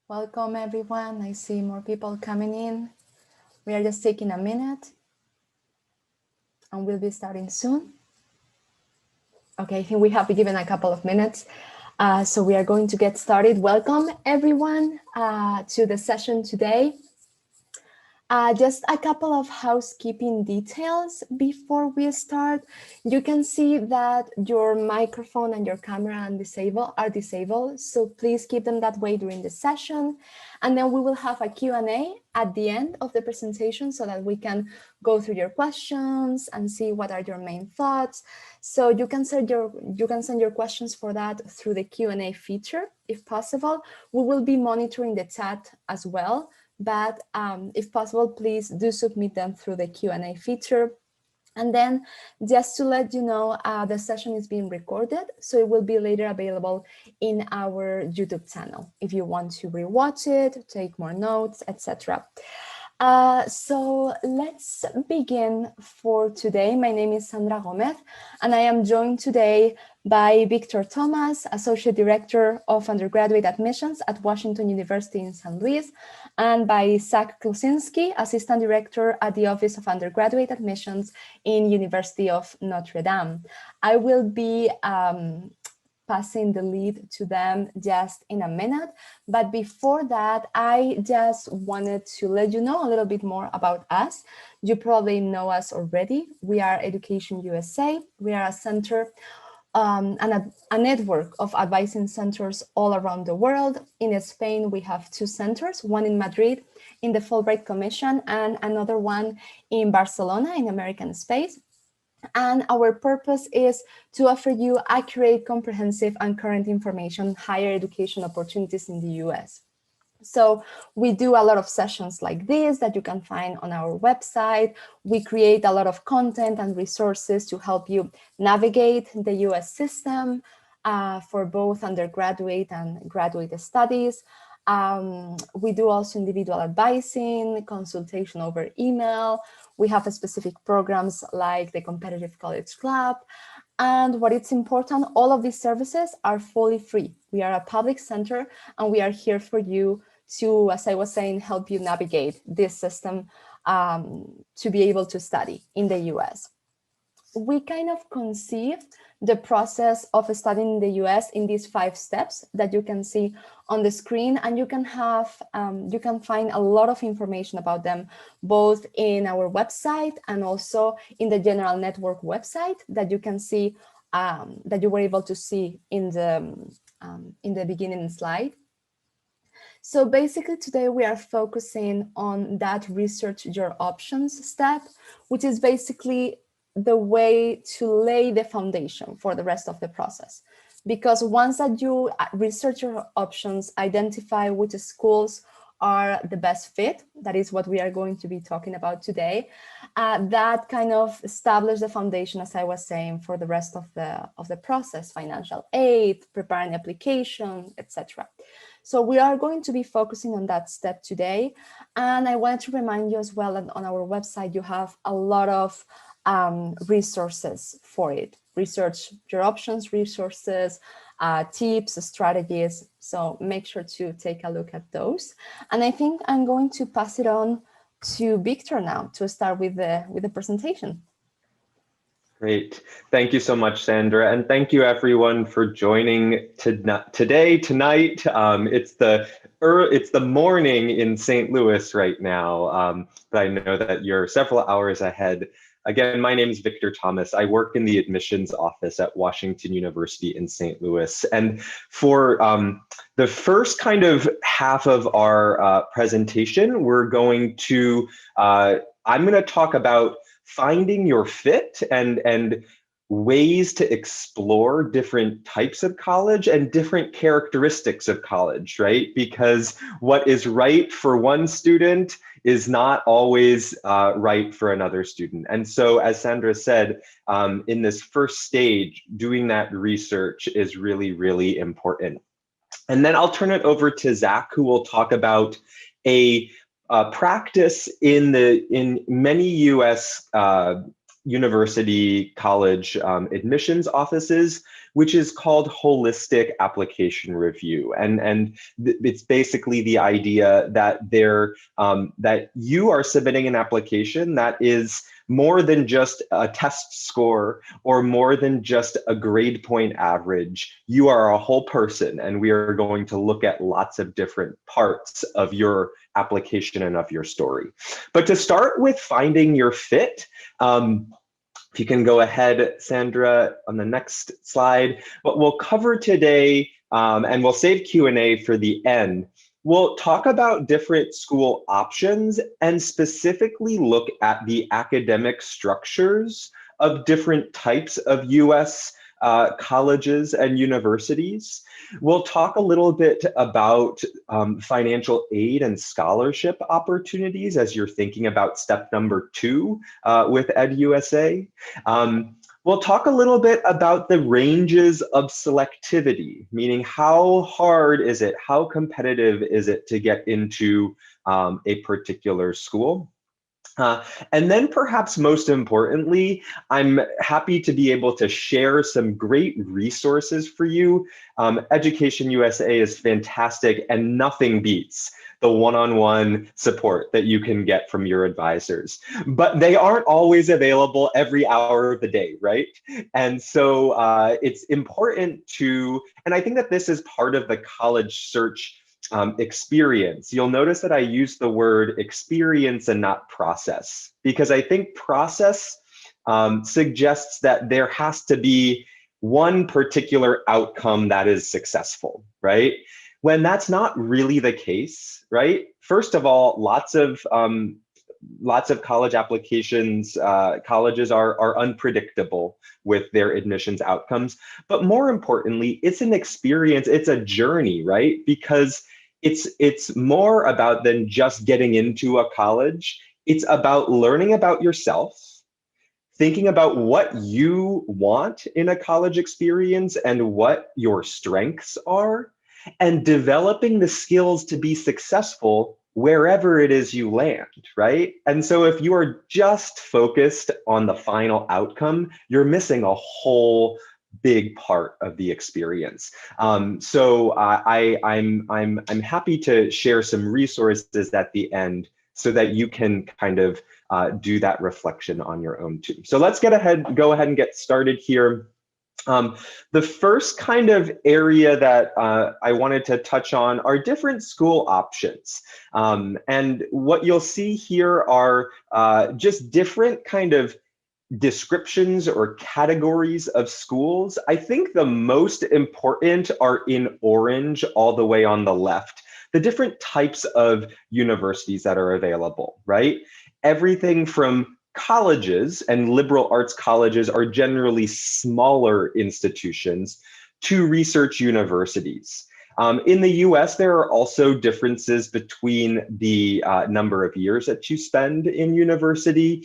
Welcome everyone. I see more people coming in. We are just taking a minute and we'll be starting soon. Okay, I think we have been given a couple of minutes. So we are going to get started. Welcome everyone to the session today. Just a couple of housekeeping details before we start. You can see that your microphone and your camera are disabled, so please keep them that way during the session. And then we will have a Q&A at the end of the presentation so that we can go through your questions and see what are your main thoughts. So you can send your questions for that through the Q&A feature, if possible. We will be monitoring the chat as well. But if possible, please do submit them through the Q&A feature. And then just to let you know, the session is being recorded, so it will be later available in our YouTube channel if you want to rewatch it, take more notes, etc. So let's begin for today. My name is Sandra Gomez, and I am joined today by Victor Thomas, Associate Director of Undergraduate Admissions at Washington University in St. Louis, and by Zach Klusinski, Assistant Director at the Office of Undergraduate Admissions in University of Notre Dame. I will be passing the lead to them just in a minute. But before that, I just wanted to let you know a little bit more about us. You probably know us already. We are Education USA. We are a center and a network of advising centers all around the world. In Spain, we have 2 centers, one in Madrid in the Fulbright Commission and another one in Barcelona in American Space. And our purpose is to offer you accurate, comprehensive, and current information, higher education opportunities in the US. So we do a lot of sessions like this that you can find on our website. We create a lot of content and resources to help you navigate the US system for both undergraduate and graduate studies. We do also individual advising, consultation over email. We have specific programs like the Competitive College Club. And what is important, all of these services are fully free. We are a public center and we are here for you to, as I was saying, help you navigate this system to be able to study in the US. We kind of conceive the process of studying in the US in these 5 steps that you can see on the screen, and you can find a lot of information about them both in our website and also in the General Network website that you can see, that you were able to see in the beginning slide. So basically today we are focusing on that research your options step, which is basically the way to lay the foundation for the rest of the process. Because once that you research your options, identify which schools are the best fit, that is what we are going to be talking about today, that kind of establish the foundation, as I was saying, for the rest of the process, financial aid, preparing application, etc. So we are going to be focusing on that step today. And I wanted to remind you as well that on our website, you have a lot of resources for it. Research your options, resources, tips, strategies. So make sure to take a look at those. And I think I'm going to pass it on to Victor now to start with the presentation. Great. Thank you so much, Sandra. And thank you everyone for joining tonight. It's the morning in St. Louis right now, but I know that you're several hours ahead. Again, my name is Victor Thomas. I work in the admissions office at Washington University in St. Louis. And for the first kind of half of our presentation, I'm going to talk about finding your fit and ways to explore different types of college and different characteristics of college, right? Because what is right for one student is not always right for another student. And so, as Sandra said, in this first stage, doing that research is really, really important. And then I'll turn it over to Zach, who will talk about a practice in many US university college admissions offices, which is called holistic application review. And it's basically the idea that that you are submitting an application that is more than just a test score or more than just a grade point average. You are a whole person, and we are going to look at lots of different parts of your application and of your story. But to start with finding your fit, if you can go ahead, Sandra, on the next slide. What we'll cover today, and we'll save Q&A for the end, we'll talk about different school options and specifically look at the academic structures of different types of US colleges and universities. We'll talk a little bit about financial aid and scholarship opportunities as you're thinking about step number 2 with EdUSA. We'll talk a little bit about the ranges of selectivity, meaning how hard is it, how competitive is it to get into a particular school. And then perhaps most importantly, I'm happy to be able to share some great resources for you. Education USA is fantastic, and nothing beats the one-on-one support that you can get from your advisors. But they aren't always available every hour of the day, right? And so it's important to, and I think that this is part of the college search experience. You'll notice that I use the word experience and not process, because I think process suggests that there has to be one particular outcome that is successful, right? When that's not really the case, right? First of all, lots of college applications, colleges are unpredictable with their admissions outcomes. But more importantly, it's an experience, it's a journey, right? Because it's more about than just getting into a college. It's about learning about yourself, thinking about what you want in a college experience and what your strengths are, and developing the skills to be successful wherever it is you land, right? And so if you are just focused on the final outcome, you're missing a whole big part of the experience. So I'm happy to share some resources at the end so that you can kind of do that reflection on your own too. So let's go ahead and get started here. The first kind of area that I wanted to touch on are different school options. And what you'll see here are just different kind of descriptions or categories of schools. I think the most important are in orange all the way on the left, the different types of universities that are available, right? Everything from colleges, and liberal arts colleges are generally smaller institutions, to research universities. In the US, there are also differences between the number of years that you spend in university.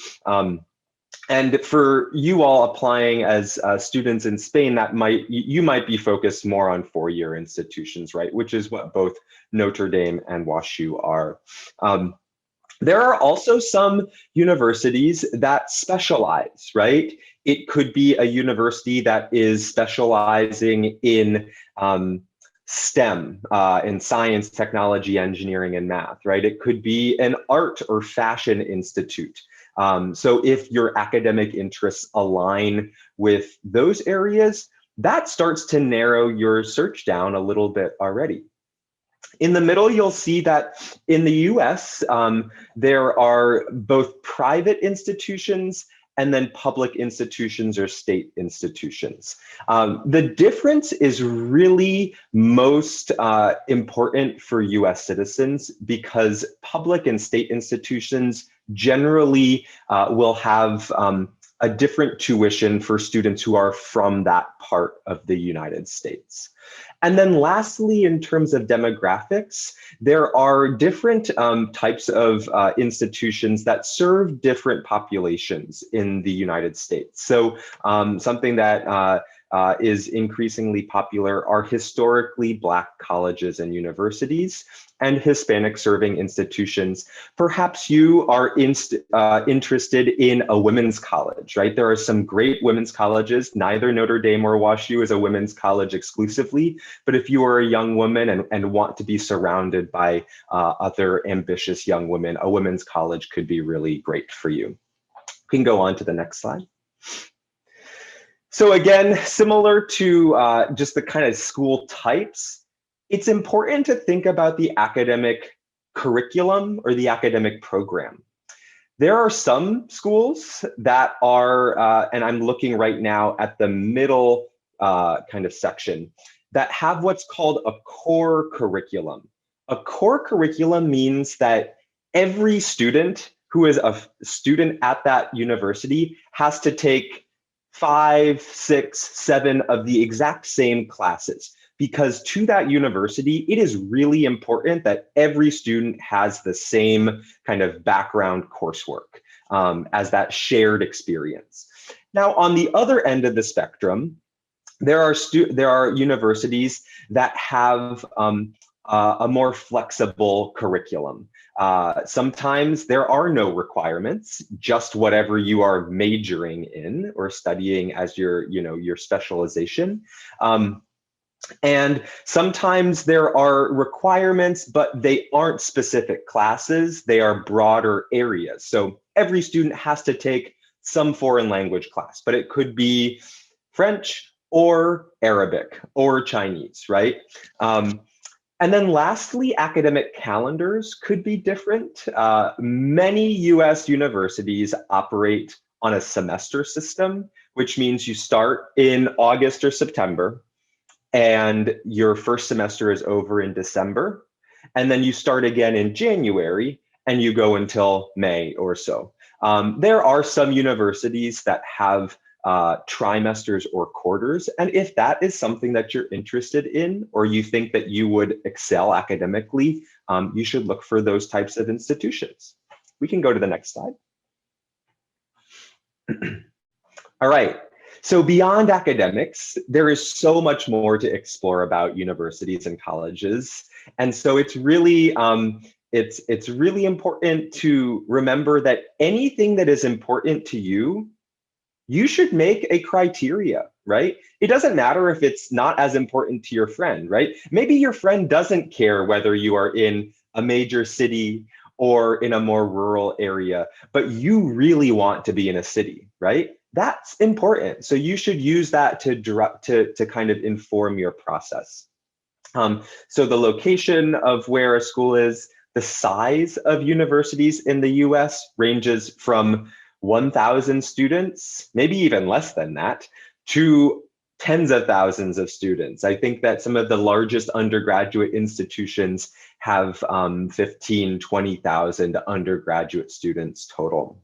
And for you all applying as students in Spain, you might be focused more on 4-year institutions, right? Which is what both Notre Dame and WashU are. There are also some universities that specialize, right? It could be a university that is specializing in STEM, in science, technology, engineering, and math, right? It could be an art or fashion institute. So if your academic interests align with those areas, that starts to narrow your search down a little bit already. In the middle, you'll see that in the US, there are both private institutions and then public institutions or state institutions. The difference is really most important for US citizens, because public and state institutions generally will have a different tuition for students who are from that part of the United States. And then lastly, in terms of demographics, there are different types of institutions that serve different populations in the United States. So something that is increasingly popular are historically Black colleges and universities and Hispanic serving institutions. Perhaps you are interested in a women's college, right? There are some great women's colleges. Neither Notre Dame or WashU is a women's college exclusively, but if you are a young woman and want to be surrounded by other ambitious young women, a women's college could be really great for you. We can go on to the next slide. So again, similar to just the kind of school types, it's important to think about the academic curriculum or the academic program. There are some schools that are, and I'm looking right now at the middle kind of section, that have what's called a core curriculum. A core curriculum means that every student who is a student at that university has to take 5, 6, 7 of the exact same classes, because to that university, it is really important that every student has the same kind of background coursework as that shared experience. Now, on the other end of the spectrum, there are universities that have a more flexible curriculum. Sometimes there are no requirements, just whatever you are majoring in or studying as your specialization. And sometimes there are requirements, but they aren't specific classes, they are broader areas. So every student has to take some foreign language class, but it could be French or Arabic or Chinese, right? And then lastly, academic calendars could be different. Many US universities operate on a semester system, which means you start in August or September, and your first semester is over in December. And then you start again in January, and you go until May or so. There are some universities that have trimesters or quarters. And if that is something that you're interested in, or you think that you would excel academically, you should look for those types of institutions. We can go to the next slide. All right. So beyond academics, there is so much more to explore about universities and colleges. And so it's really it's really important to remember that anything that is important to you, you should make a criteria, right? It doesn't matter if it's not as important to your friend, right? Maybe your friend doesn't care whether you are in a major city or in a more rural area, but you really want to be in a city, right? That's important. So you should use that to kind of inform your process. So the location of where a school is, the size of universities in the US ranges from 1,000 students, maybe even less than that, to tens of thousands of students. I think that some of the largest undergraduate institutions have 15, 20,000 undergraduate students total.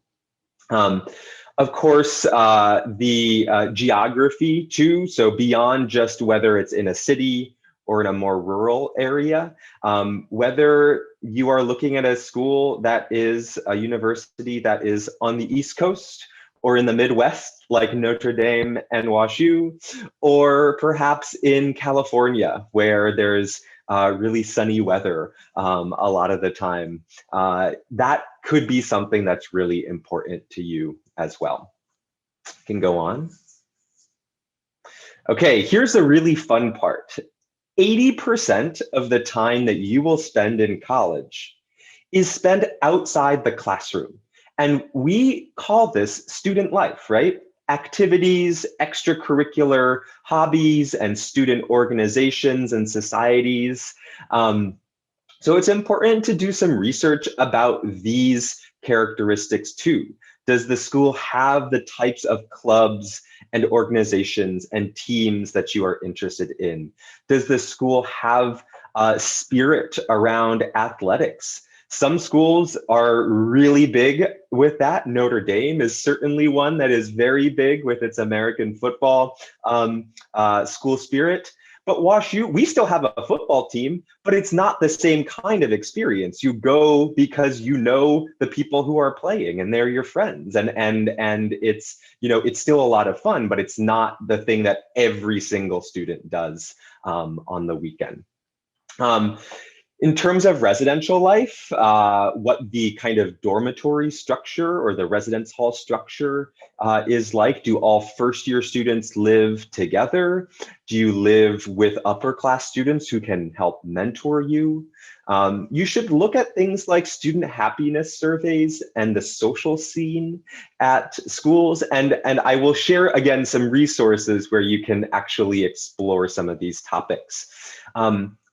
Of course, the geography too, so beyond just whether it's in a city or in a more rural area, whether you are looking at a school that is a university that is on the East Coast or in the Midwest, like Notre Dame and WashU, or perhaps in California, where there's really sunny weather a lot of the time, that could be something that's really important to you as well. Can go on. Okay, here's a really fun part. 80% of the time that you will spend in college is spent outside the classroom. And we call this student life, right? Activities, extracurricular hobbies, and student organizations and societies. So it's important to do some research about these characteristics too. Does the school have the types of clubs and organizations and teams that you are interested in? Does the school have a spirit around athletics? Some schools are really big with that. Notre Dame is certainly one that is very big with its American football school spirit. But WashU, we still have a football team, but it's not the same kind of experience. You go because you know the people who are playing and they're your friends, and it's, you know, it's still a lot of fun, but it's not the thing that every single student does on the weekend. In terms of residential life, what the kind of dormitory structure or the residence hall structure is like. Do all first-year students live together? Do you live with upper class students who can help mentor you? You should look at things like student happiness surveys and the social scene at schools. And I will share, again, some resources where you can actually explore some of these topics.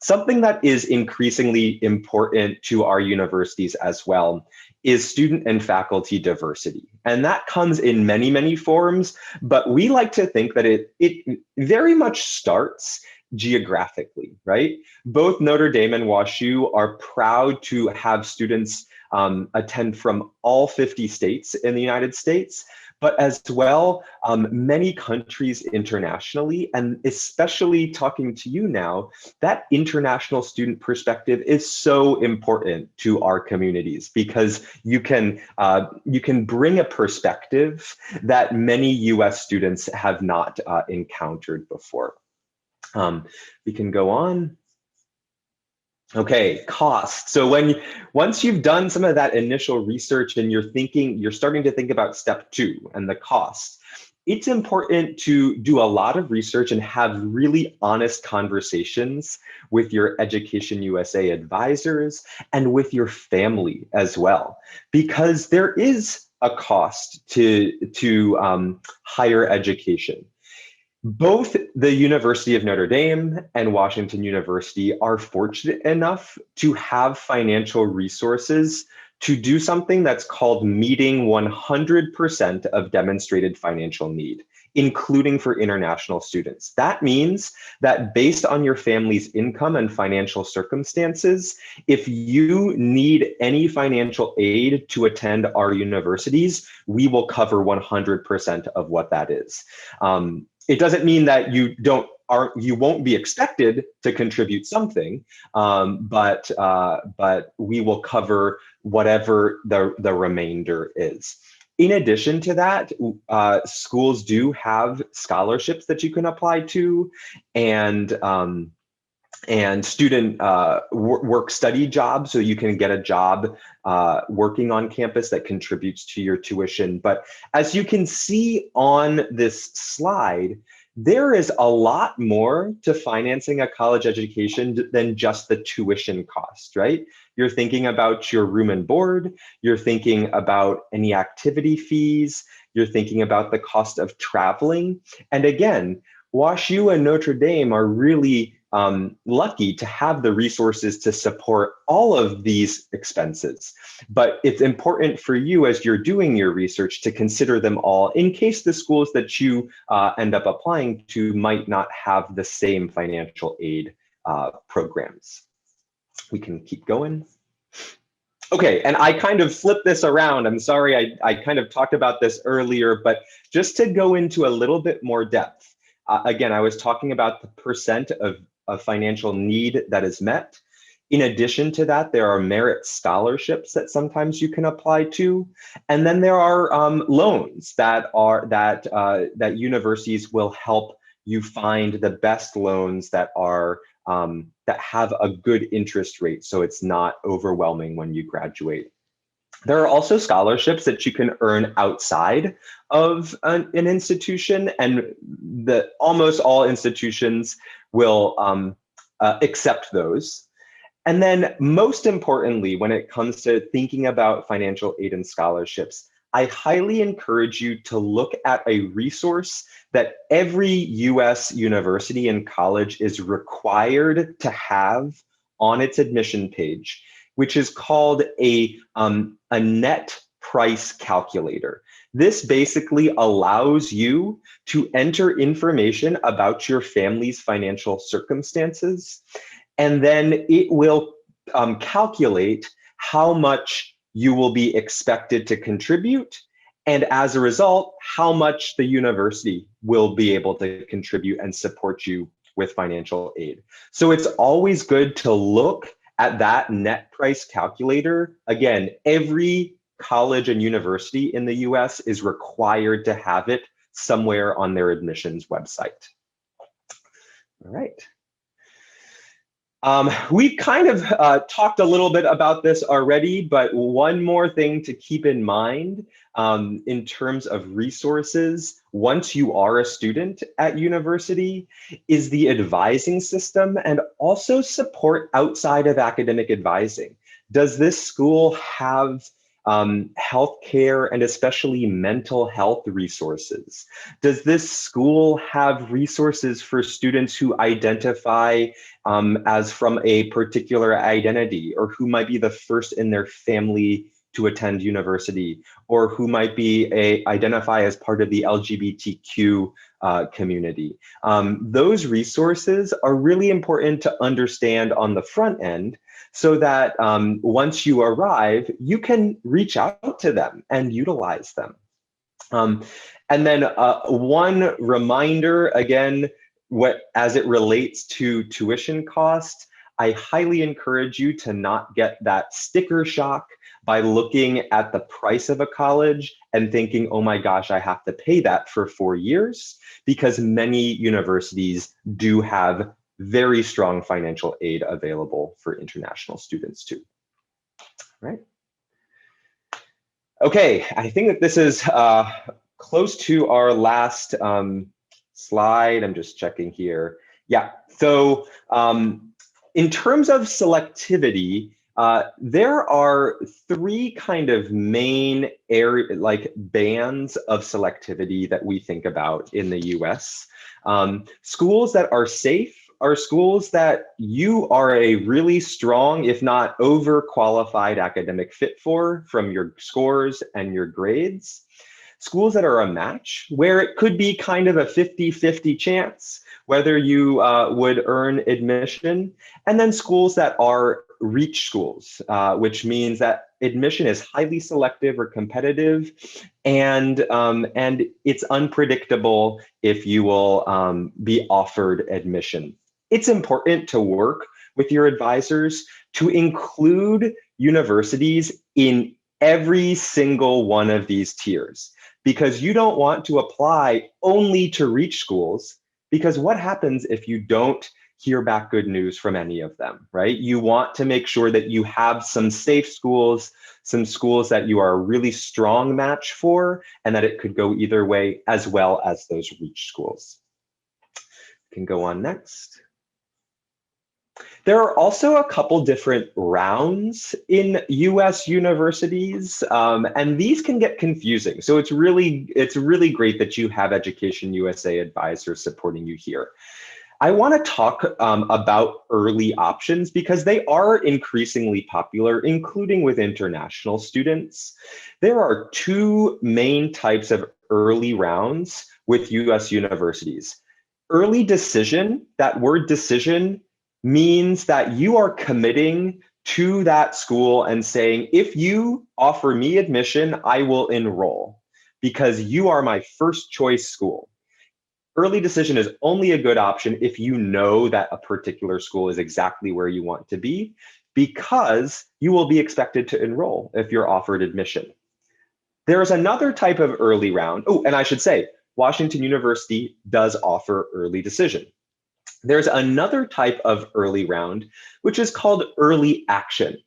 Something that is increasingly important to our universities as well is student and faculty diversity. And that comes in many, many forms, but we like to think that it very much starts geographically, right? Both Notre Dame and WashU are proud to have students attend from all 50 states in the United States, but as well, many countries internationally, and especially talking to you now, that international student perspective is so important to our communities because you can bring a perspective that many US students have not encountered before. We can go on. Okay, cost. So once you've done some of that initial research and you're starting to think about step 2 and the cost, it's important to do a lot of research and have really honest conversations with your Education USA advisors and with your family as well, because there is a cost to higher education. Both the University of Notre Dame and Washington University are fortunate enough to have financial resources to do something that's called meeting 100% of demonstrated financial need, including for international students. That means that based on your family's income and financial circumstances, if you need any financial aid to attend our universities, we will cover 100% of what that is. It doesn't mean that you won't be expected to contribute something, but we will cover whatever the remainder is. In addition to that, schools do have scholarships that you can apply to, and student work study jobs, so you can get a job working on campus that contributes to your tuition. But as you can see on this slide, there is a lot more to financing a college education than just the tuition cost, right? You're thinking about your room and board, you're thinking about any activity fees, you're thinking about the cost of traveling. And again, WashU and Notre Dame are really lucky to have the resources to support all of these expenses. But it's important for you as you're doing your research to consider them all in case the schools that you end up applying to might not have the same financial aid programs. We can keep going. Okay, and I kind of flipped this around. I'm sorry, I kind of talked about this earlier, but just to go into a little bit more depth. Again, I was talking about the percent of financial need that is met. In addition to that, there are merit scholarships that sometimes you can apply to, and then there are loans that universities will help you find the best loans that are that have a good interest rate, so it's not overwhelming when you graduate. There are also scholarships that you can earn outside of an institution, and almost all institutions will accept those. And then most importantly, when it comes to thinking about financial aid and scholarships, I highly encourage you to look at a resource that every US university and college is required to have on its admission page, which is called a net price calculator. This basically allows you to enter information about your family's financial circumstances, and then it will calculate how much you will be expected to contribute, and as a result, how much the university will be able to contribute and support you with financial aid. So it's always good to look at that net price calculator. Again, every college and university in the US is required to have it somewhere on their admissions website. All right. We've kind of talked a little bit about this already, but one more thing to keep in mind in terms of resources once you are a student at university is the advising system and also support outside of academic advising. Does this school have healthcare and especially mental health resources? Does this school have resources for students who identify as from a particular identity, or who might be the first in their family to attend university, or who might be identify as part of the LGBTQ community? Those resources are really important to understand on the front end, so that once you arrive, you can reach out to them and utilize them. And then one reminder, again, as it relates to tuition costs, I highly encourage you to not get that sticker shock by looking at the price of a college and thinking, oh my gosh, I have to pay that for 4 years, because many universities do have very strong financial aid available for international students too, right? Okay, I think that this is close to our last slide. I'm just checking here. Yeah, so in terms of selectivity, there are 3 kind of main bands of selectivity that we think about in the US. Schools that are safe are schools that you are a really strong, if not overqualified academic fit for from your scores and your grades. Schools that are a match, where it could be kind of a 50-50 chance whether you would earn admission. And then schools that are reach schools, which means that admission is highly selective or competitive, and it's unpredictable if you will be offered admission. It's important to work with your advisors to include universities in every single one of these tiers, because you don't want to apply only to reach schools, because what happens if you don't hear back good news from any of them, right? You want to make sure that you have some safe schools, some schools that you are a really strong match for, and that it could go either way, as well as those reach schools. You can go on next. There are also a couple different rounds in US universities, and these can get confusing. So it's really great that you have Education USA advisors supporting you here. I want to talk about early options, because they are increasingly popular, including with international students. There are 2 main types of early rounds with US universities. Early decision, that word decision, means that you are committing to that school and saying, if you offer me admission, I will enroll because you are my first choice school. Early decision is only a good option if you know that a particular school is exactly where you want to be, because you will be expected to enroll if you're offered admission. There's another type of early round. Oh, and I should say, Washington University does offer early decision. There's another type of early round, which is called early action,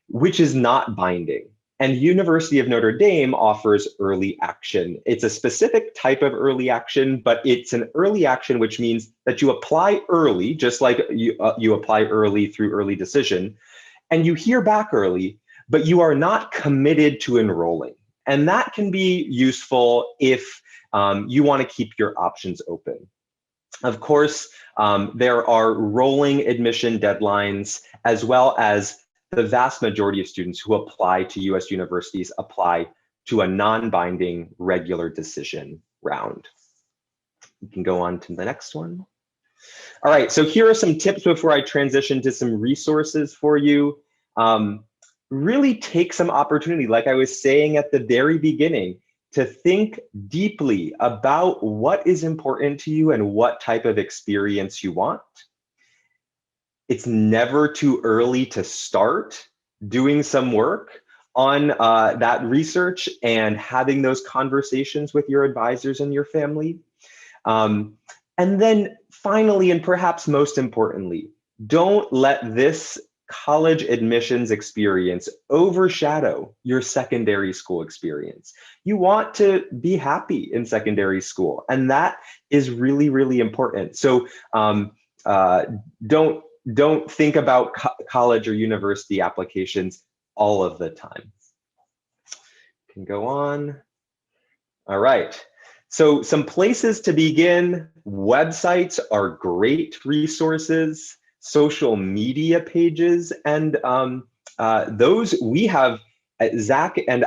which is not binding. And University of Notre Dame offers early action. It's a specific type of early action, but it's an early action, which means that you apply early, just like you apply early through early decision, and you hear back early, but you are not committed to enrolling. And that can be useful if you want to keep your options open. Of course, there are rolling admission deadlines, as well as the vast majority of students who apply to US universities apply to a non-binding regular decision round. You can go on to the next one. All right, so here are some tips before I transition to some resources for you. Really take some opportunity. Like I was saying at the very beginning, to think deeply about what is important to you and what type of experience you want. It's never too early to start doing some work on that research and having those conversations with your advisors and your family. And then finally, and perhaps most importantly, don't let this college admissions experience overshadow your secondary school experience. You want to be happy in secondary school, and that is really, really important. So don't think about college or university applications all of the time. Can go on. All right. So some places to begin. Websites are great resources, social media pages, and those we have. Zach and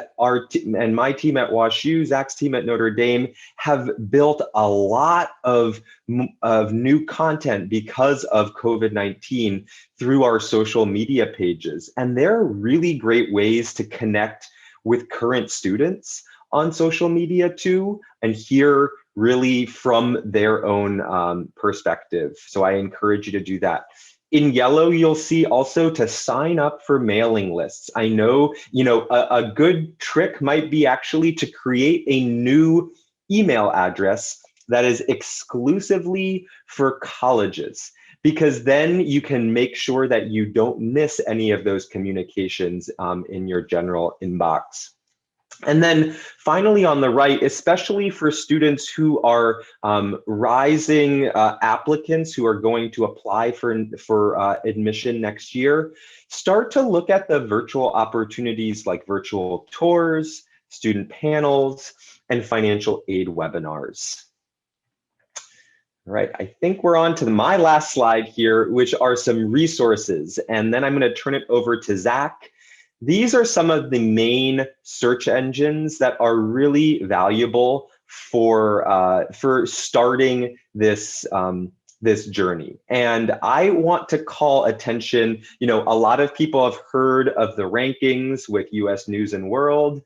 my team at WashU, Zach's team at Notre Dame, have built a lot of new content because of COVID-19 through our social media pages. And they're really great ways to connect with current students on social media too, and hear really from their own perspective. So I encourage you to do that. In yellow, you'll see also to sign up for mailing lists. I know, a good trick might be actually to create a new email address that is exclusively for colleges, because then you can make sure that you don't miss any of those communications in your general inbox. And then finally on the right, especially for students who are rising applicants who are going to apply for admission next year, start to look at the virtual opportunities like virtual tours, student panels, and financial aid webinars. All right, I think we're on to my last slide here, which are some resources. And then I'm going to turn it over to Zach. These are some of the main search engines that are really valuable for starting this this journey. And I want to call attention, a lot of people have heard of the rankings with US News and World.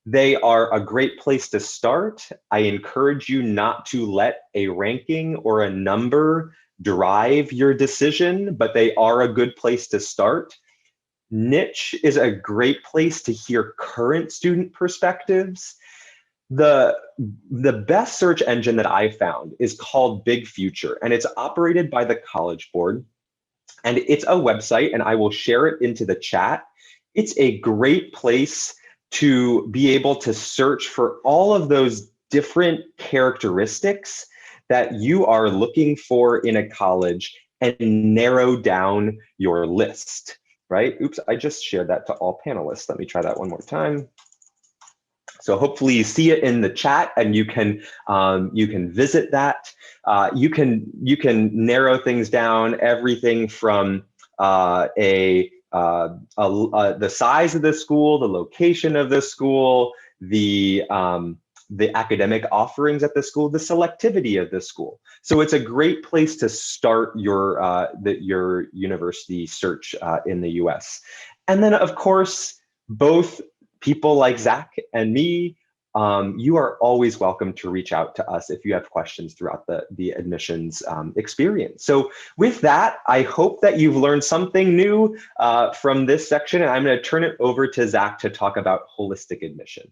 They are a great place to start. I encourage you not to let a ranking or a number drive your decision, but they are a good place to start. Niche is a great place to hear current student perspectives. The best search engine that I found is called Big Future, and it's operated by the College Board. And it's a website, and I will share it into the chat. It's a great place to be able to search for all of those different characteristics that you are looking for in a college and narrow down your list. Right? Oops, I just shared that to all panelists. Let me try that one more time. So hopefully you see it in the chat and you can visit that. You can narrow things down, everything from the size of the school, the location of the school, the academic offerings at the school, the selectivity of the school. So it's a great place to start your university search in the US. And then of course, both people like Zach and me, you are always welcome to reach out to us if you have questions throughout the admissions experience. So with that, I hope that you've learned something new from this section, and I'm going to turn it over to Zach to talk about holistic admission.